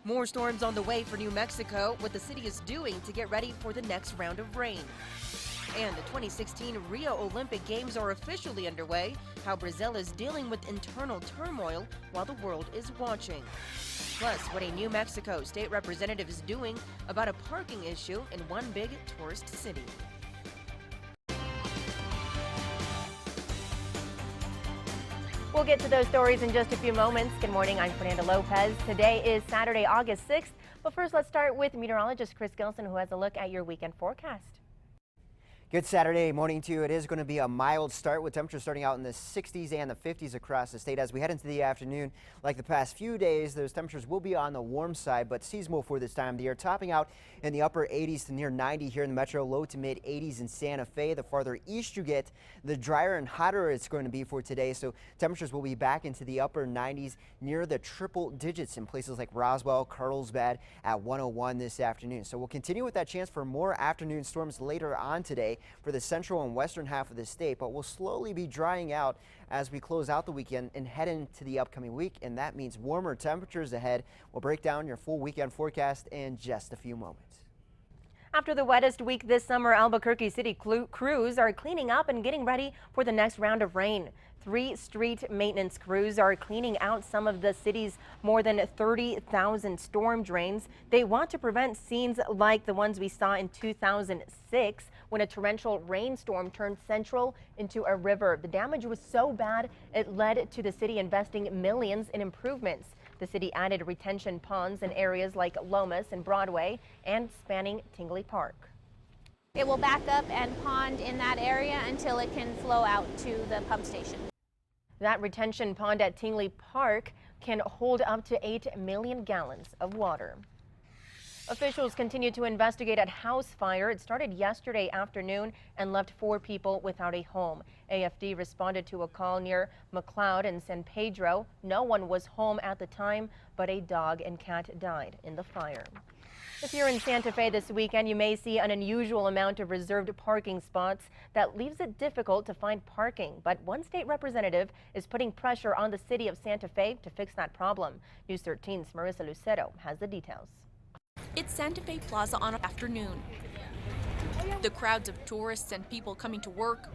More storms on the way for New Mexico, what the city is doing to get ready for the next round of rain. And the 2016 Rio Olympic Games are officially underway, how Brazil is dealing with internal turmoil while the world is watching. Plus, what a New Mexico state representative is doing about a parking issue in one big tourist city. We'll get to those stories in just a few moments. Good morning, I'm Fernanda Lopez. Today is Saturday, August 6th. But first, let's start with meteorologist Chris Gilson, who has a look at your weekend forecast. Good Saturday morning to you. It is going to be a mild start with temperatures starting out in the 60s and the 50s across the state. As we head into the afternoon, like the past few days, those temperatures will be on the warm side, but seasonal for this time of the year, topping out in the upper 80s to near 90 here in the metro, low to mid 80s in Santa Fe. The farther east you get, the drier and hotter it's going to be for today. So temperatures will be back into the upper 90s near the triple digits in places like Roswell, Carlsbad at 101 this afternoon. So we'll continue with that chance for more afternoon storms later on today for the central and western half of the state, but we'll slowly be drying out as we close out the weekend and head into the upcoming week, and that means warmer temperatures ahead. We'll break down your full weekend forecast in just a few moments. After the wettest week this summer, Albuquerque City crews are cleaning up and getting ready for the next round of rain. 3 street maintenance crews are cleaning out some of the city's more than 30,000 storm drains. They want to prevent scenes like the ones we saw in 2006 when a torrential rainstorm turned Central into a river. The damage was so bad it led to the city investing millions in improvements. The city added retention ponds in areas like Lomas and Broadway and spanning Tingley Park. It will back up and pond in that area until it can flow out to the pump station. That retention pond at Tingley Park can hold up to 8 million gallons of water. Officials continue to investigate a house fire. It started yesterday afternoon and left 4 people without a home. AFD responded to a call near McLeod and San Pedro. No one was home at the time, but a dog and cat died in the fire. If you're in Santa Fe this weekend, you may see an unusual amount of reserved parking spots that leaves it difficult to find parking. But one state representative is putting pressure on the city of Santa Fe to fix that problem. News 13's Marissa Lucero has the details. It's Santa Fe Plaza on an afternoon. The crowds of tourists and people coming to work,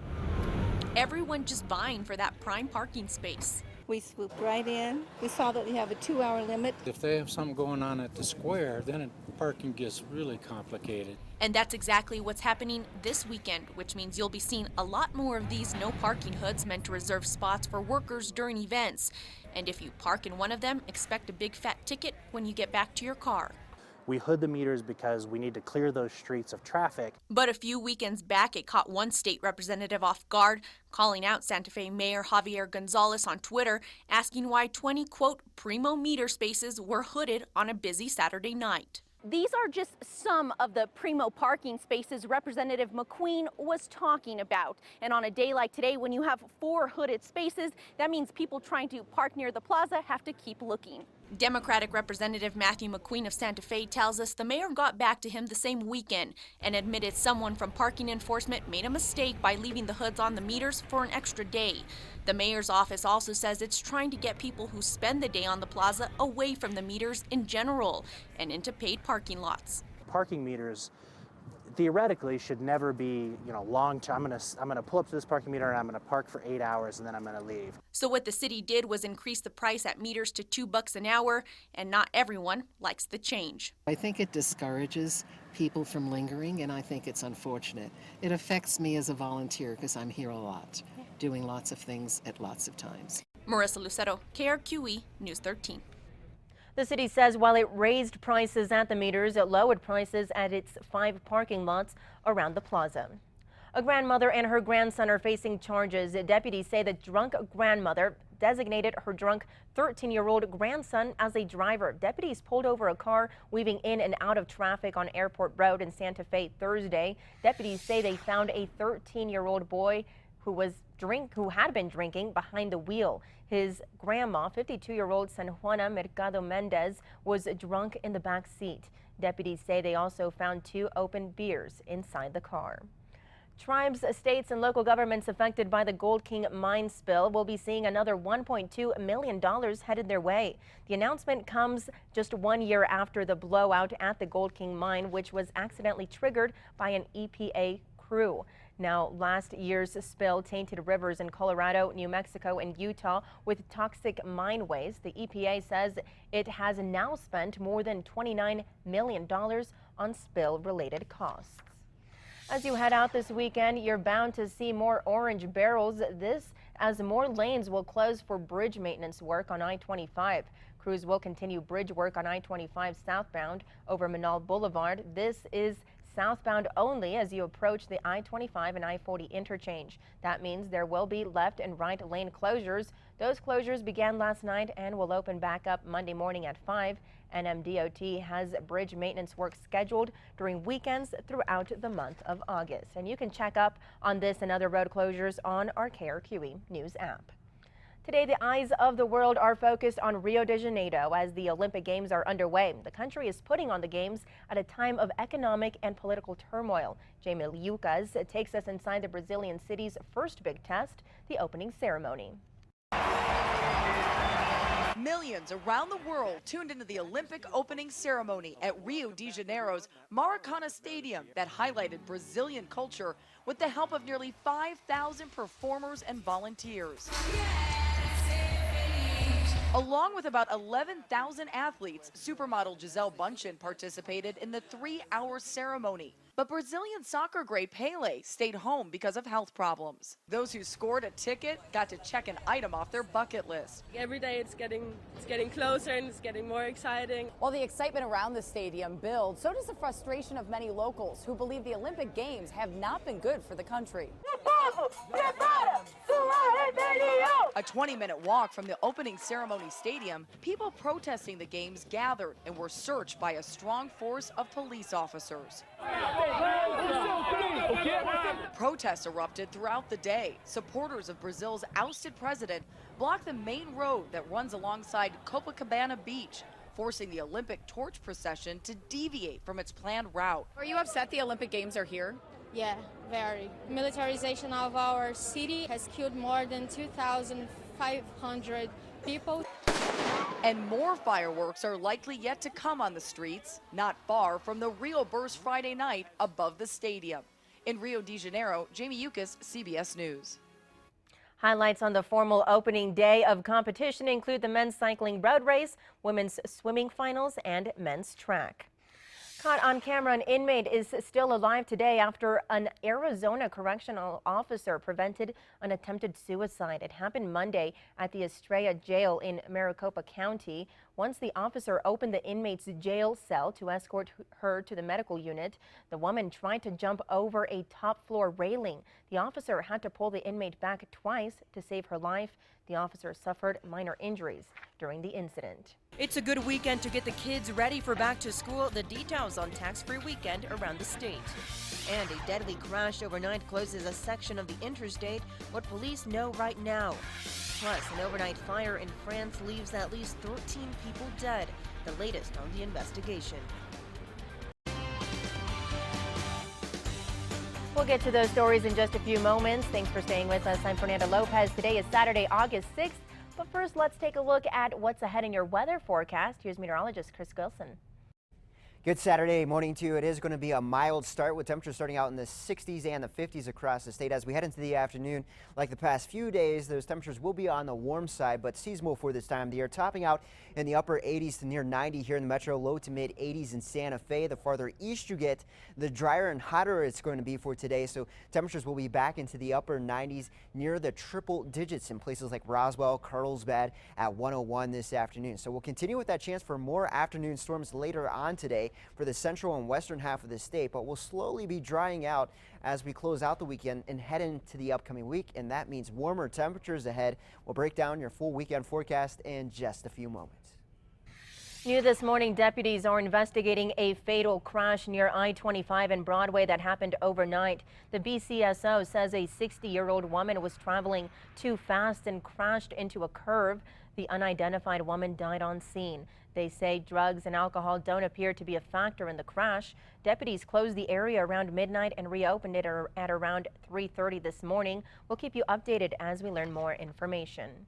everyone just vying for that prime parking space. We swooped right in. We saw that we have a 2-hour limit. If they have something going on at the square, then parking gets really complicated. And that's exactly what's happening this weekend, which means you'll be seeing a lot more of these no parking hoods meant to reserve spots for workers during events. And if you park in one of them, expect a big fat ticket when you get back to your car. We hood the meters because we need to clear those streets of traffic. But a few weekends back, it caught one state representative off guard, calling out Santa Fe Mayor Javier Gonzalez on Twitter, asking why 20, quote, primo meter spaces were hooded on a busy Saturday night. These are just some of the primo parking spaces Representative McQueen was talking about. And on a day like today, when you have 4 hooded spaces, that means people trying to park near the plaza have to keep looking. Democratic Representative Matthew McQueen of Santa Fe tells us the mayor got back to him the same weekend and admitted someone from parking enforcement made a mistake by leaving the hoods on the meters for an extra day. The mayor's office also says it's trying to get people who spend the day on the plaza away from the meters in general and into paid parking lots. Parking meters theoretically should never be, long term. I'm gonna pull up to this parking meter and I'm gonna park for 8 hours and then I'm gonna leave. So what the city did was increase the price at meters to $2 an hour, and not everyone likes the change. I think it discourages people from lingering, and I think it's unfortunate. It affects me as a volunteer because I'm here a lot, doing lots of things at lots of times. Marissa Lucero, KRQE News 13. The city says while it raised prices at the meters, it lowered prices at its 5 parking lots around the plaza. A grandmother and her grandson are facing charges. Deputies say the drunk grandmother designated her drunk 13-year-old grandson as a driver. Deputies pulled over a car weaving in and out of traffic on Airport Road in Santa Fe Thursday. Deputies say they found a 13-year-old boy who had been drinking behind the wheel. His grandma, 52-year-old San Juana Mercado Mendez, was drunk in the back seat. Deputies say they also found 2 open beers inside the car. Tribes, states, and local governments affected by the Gold King mine spill will be seeing another $1.2 million headed their way. The announcement comes just 1 year after the blowout at the Gold King mine, which was accidentally triggered by an EPA crew. Now, last year's spill tainted rivers in Colorado, New Mexico, and Utah with toxic mine waste. The EPA says it has now spent more than $29 million on spill-related costs. As you head out this weekend, you're bound to see more orange barrels. This as more lanes will close for bridge maintenance work on I-25. Crews will continue bridge work on I-25 southbound over Manal Boulevard. This is southbound only as you approach the I-25 and I-40 interchange. That means there will be left and right lane closures. Those closures began last night and will open back up Monday morning at 5. NMDOT has bridge maintenance work scheduled during weekends throughout the month of August. And you can check up on this and other road closures on our KRQE News app. Today, the eyes of the world are focused on Rio de Janeiro as the Olympic Games are underway. The country is putting on the Games at a time of economic and political turmoil. Jamie Lucas takes us inside the Brazilian city's first big test, the opening ceremony. Millions around the world tuned into the Olympic opening ceremony at Rio de Janeiro's Maracana Stadium that highlighted Brazilian culture with the help of nearly 5,000 performers and volunteers. Along with about 11,000 athletes, supermodel Gisele Bündchen participated in the 3-hour ceremony. But Brazilian soccer great Pelé stayed home because of health problems. Those who scored a ticket got to check an item off their bucket list. Every day it's getting closer and it's getting more exciting. While the excitement around the stadium builds, so does the frustration of many locals who believe the Olympic Games have not been good for the country. A 20-minute walk from the opening ceremony stadium, people protesting the games gathered and were searched by a strong force of police officers. Protests erupted throughout the day. Supporters of Brazil's ousted president blocked the main road that runs alongside Copacabana Beach, forcing the Olympic torch procession to deviate from its planned route. Are you upset the Olympic Games are here? Yeah, very. Militarization of our city has killed more than 2,500 people. And more fireworks are likely yet to come on the streets, not far from the Rio Burst Friday night above the stadium. In Rio de Janeiro, Jamie Lucas, CBS News. Highlights on the formal opening day of competition include the men's cycling road race, women's swimming finals, and men's track. Caught on camera, an inmate is still alive today after an Arizona correctional officer prevented an attempted suicide. It happened Monday at the Estrella jail in Maricopa County. Once the officer opened the inmate's jail cell to escort her to the medical unit, the woman tried to jump over a top floor railing. The officer had to pull the inmate back twice to save her life. The officer suffered minor injuries during the incident. It's a good weekend to get the kids ready for back to school. The details on tax-free weekend around the state. And a deadly crash overnight closes a section of the interstate. What police know right now. Plus, an overnight fire in France leaves at least 13 people dead. The latest on the investigation. We'll get to those stories in just a few moments. Thanks for staying with us. I'm Fernanda Lopez. Today is Saturday, August 6th. But first, let's take a look at what's ahead in your weather forecast. Here's meteorologist Chris Wilson. Good Saturday morning to you. It is going to be a mild start with temperatures starting out in the 60s and the 50s across the state. As we head into the afternoon, like the past few days, those temperatures will be on the warm side, but seasonal for this time of the year, topping out in the upper 80s to near 90 here in the metro, low to mid 80s in Santa Fe. The farther east you get, the drier and hotter it's going to be for today. So temperatures will be back into the upper 90s near the triple digits in places like Roswell, Carlsbad at 101 this afternoon. So we'll continue with that chance for more afternoon storms later on today for the central and western half of the state, but we'll slowly be drying out as we close out the weekend and head into the upcoming week, and that means warmer temperatures ahead. We'll break down your full weekend forecast in just a few moments. New this morning, deputies are investigating a fatal crash near I-25 and Broadway that happened overnight. The BCSO says a 60-year-old woman was traveling too fast and crashed into a curve. The unidentified woman died on scene. They say drugs and alcohol don't appear to be a factor in the crash. Deputies closed the area around midnight and reopened it at around 3:30 this morning. We'll keep you updated as we learn more information.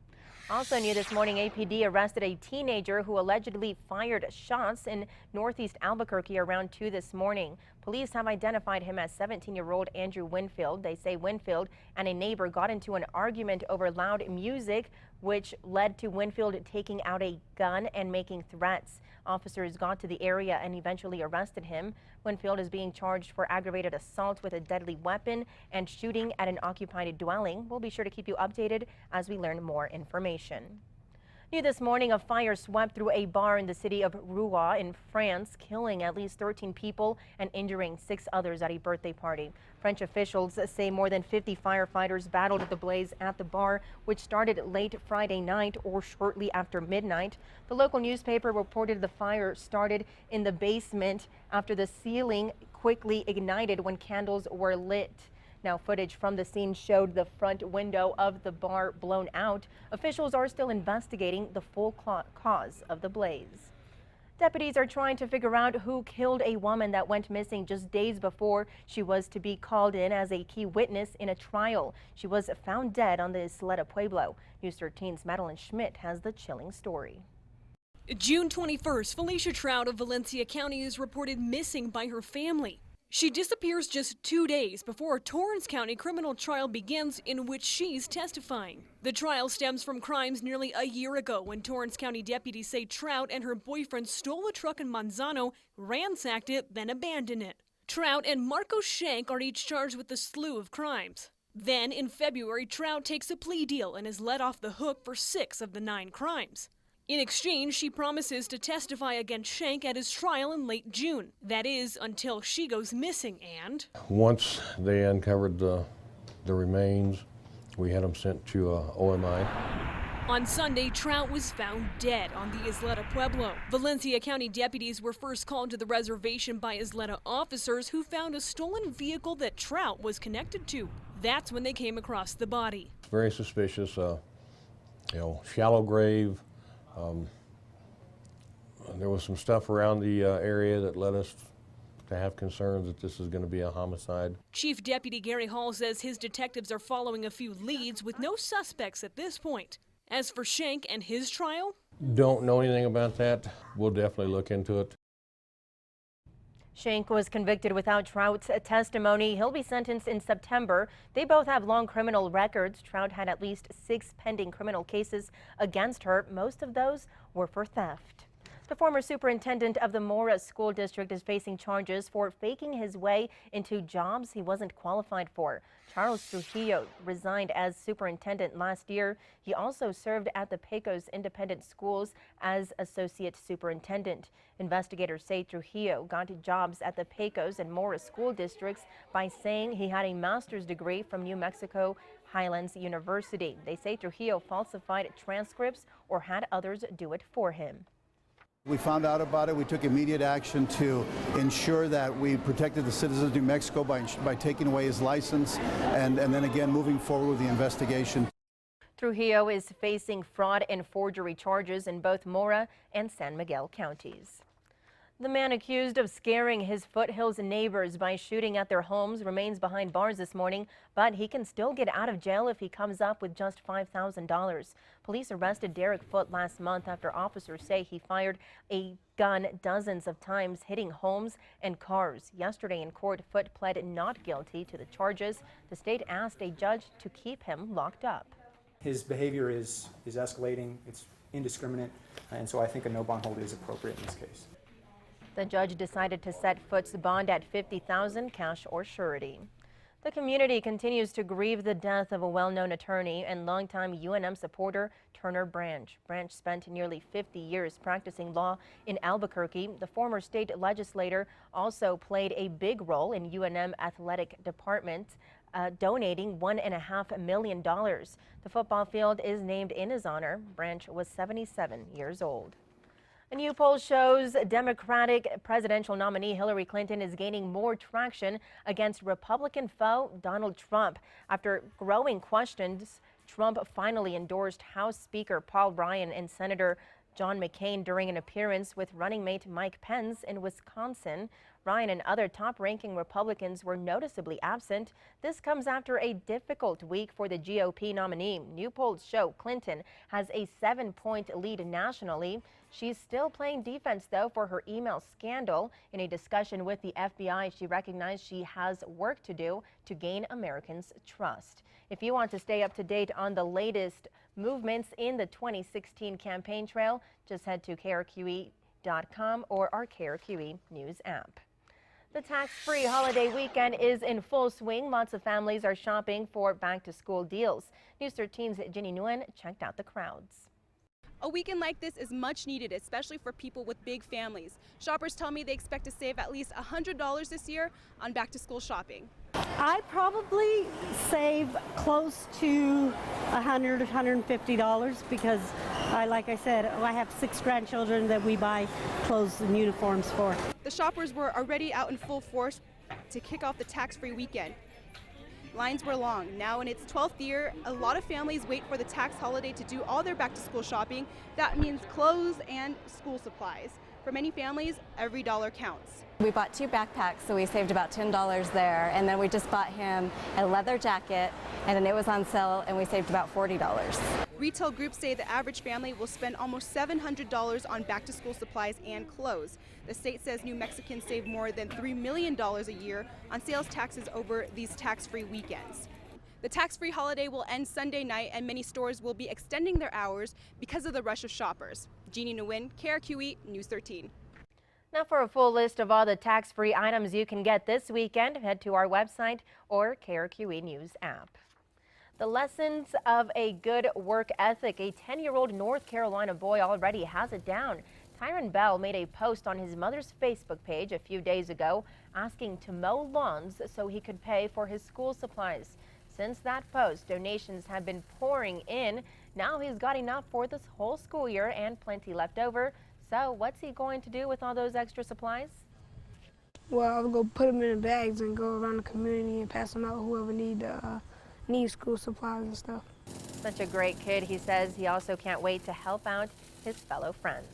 Also new this morning, APD arrested a teenager who allegedly fired shots in northeast Albuquerque around 2 this morning. Police have identified him as 17-year-old Andrew Winfield. They say Winfield and a neighbor got into an argument over loud music, which led to Winfield taking out a gun and making threats. Officers got to the area and eventually arrested him. Winfield is being charged for aggravated assault with a deadly weapon and shooting at an occupied dwelling. We'll be sure to keep you updated as we learn more information. New this morning, a fire swept through a bar in the city of Rouen in France, killing at least 13 people and injuring 6 others at a birthday party. French officials say more than 50 firefighters battled the blaze at the bar, which started late Friday night or shortly after midnight. The local newspaper reported the fire started in the basement after the ceiling quickly ignited when candles were lit. Now, footage from the scene showed the front window of the bar blown out. Officials are still investigating the full cause of the blaze. Deputies are trying to figure out who killed a woman that went missing just days before she was to be called in as a key witness in a trial. She was found dead on the Isleta Pueblo. News 13's Madeline Schmidt has the chilling story. June 21st, Felicia Trout of Valencia County is reported missing by her family. She disappears just 2 days before a Torrance County criminal trial begins in which she's testifying. The trial stems from crimes nearly a year ago when Torrance County deputies say Trout and her boyfriend stole a truck in Manzano, ransacked it, then abandoned it. Trout and Marco Shank are each charged with a slew of crimes. Then in February, Trout takes a plea deal and is let off the hook for 6 of the 9 crimes. In exchange, she promises to testify against Shank at his trial in late June. That is, until she goes missing and... Once they uncovered the remains, we had them sent to OMI. On Sunday, Trout was found dead on the Isleta Pueblo. Valencia County deputies were first called to the reservation by Isleta officers who found a stolen vehicle that Trout was connected to. That's when they came across the body. Very suspicious, shallow grave. There was some stuff around the area that led us to have concerns that this is going to be a homicide. Chief Deputy Gary Hall says his detectives are following a few leads with no suspects at this point. As for Shank and his trial? Don't know anything about that. We'll definitely look into it. Shank was convicted without Trout's testimony. He'll be sentenced in September. They both have long criminal records. Trout had at least 6 pending criminal cases against her. Most of those were for theft. The former superintendent of the Mora School District is facing charges for faking his way into jobs he wasn't qualified for. Charles Trujillo resigned as superintendent last year. He also served at the Pecos Independent Schools as associate superintendent. Investigators say Trujillo got jobs at the Pecos and Mora school districts by saying he had a master's degree from New Mexico Highlands University. They say Trujillo falsified transcripts or had others do it for him. We found out about it. We took immediate action to ensure that we protected the citizens of New Mexico by taking away his license and then again moving forward with the investigation. Trujillo is facing fraud and forgery charges in both Mora and San Miguel counties. The man accused of scaring his Foothills neighbors by shooting at their homes remains behind bars this morning, but he can still get out of jail if he comes up with just $5,000. Police arrested Derek Foote last month after officers say he fired a gun dozens of times, hitting homes and cars. Yesterday in court, Foote pled not guilty to the charges. The state asked a judge to keep him locked up. His behavior is escalating. It's indiscriminate, and so I think a no bond hold is appropriate in this case. The judge decided to set Foote's bond at $50,000 cash or surety. The community continues to grieve the death of a well-known attorney and longtime UNM supporter Turner Branch. Branch spent nearly 50 years practicing law in Albuquerque. The former state legislator also played a big role in UNM athletic department, donating $1.5 million. The football field is named in his honor. Branch was 77 years old. A new poll shows Democratic presidential nominee Hillary Clinton is gaining more traction against Republican foe Donald Trump. After growing questions, Trump finally endorsed House Speaker Paul Ryan and Senator John McCain during an appearance with running mate Mike Pence in Wisconsin. Ryan and other top-ranking Republicans were noticeably absent. This comes after a difficult week for the GOP nominee. New polls show Clinton has a 7-point lead nationally. She's still playing defense, though, for her email scandal. In a discussion with the FBI, she recognized she has work to do to gain Americans' trust. If you want to stay up to date on the latest movements in the 2016 campaign trail, just head to KRQE.com or our KRQE News app. The tax-free holiday weekend is in full swing. Lots of families are shopping for back-to-school deals. News 13's Ginny Nguyen checked out the crowds. A weekend like this is much needed, especially for people with big families. Shoppers tell me they expect to save at least $100 this year on back-to-school shopping. I probably save close to $100, $150 because, like I said, I have 6 grandchildren that we buy clothes and uniforms for. The shoppers were already out in full force to kick off the tax-free weekend. Lines were long. Now in its 12th year, a lot of families wait for the tax holiday to do all their back-to-school shopping. That means clothes and school supplies. For many families, every dollar counts. We bought 2 backpacks, so we saved about $10 there, and then we just bought him a leather jacket, and then it was on sale, and we saved about $40. Retail groups say the average family will spend almost $700 on back-to-school supplies and clothes. The state says New Mexicans save more than $3 million a year on sales taxes over these tax-free weekends. The tax-free holiday will end Sunday night, and many stores will be extending their hours because of the rush of shoppers. Jeannie Nguyen, KRQE News 13. Now for a full list of all the tax-free items you can get this weekend, head to our website or KRQE News app. The lessons of a good work ethic. A 10-year-old North Carolina boy already has it down. Tyron Bell made a post on his mother's Facebook page a few days ago asking to mow lawns so he could pay for his school supplies. Since that post, donations have been pouring in. Now he's got enough for this whole school year and plenty left over. So what's he going to do with all those extra supplies? Well, I'll go put them in the bags and go around the community and pass them out whoever needs school supplies and stuff. Such a great kid, he says. He also can't wait to help out his fellow friends.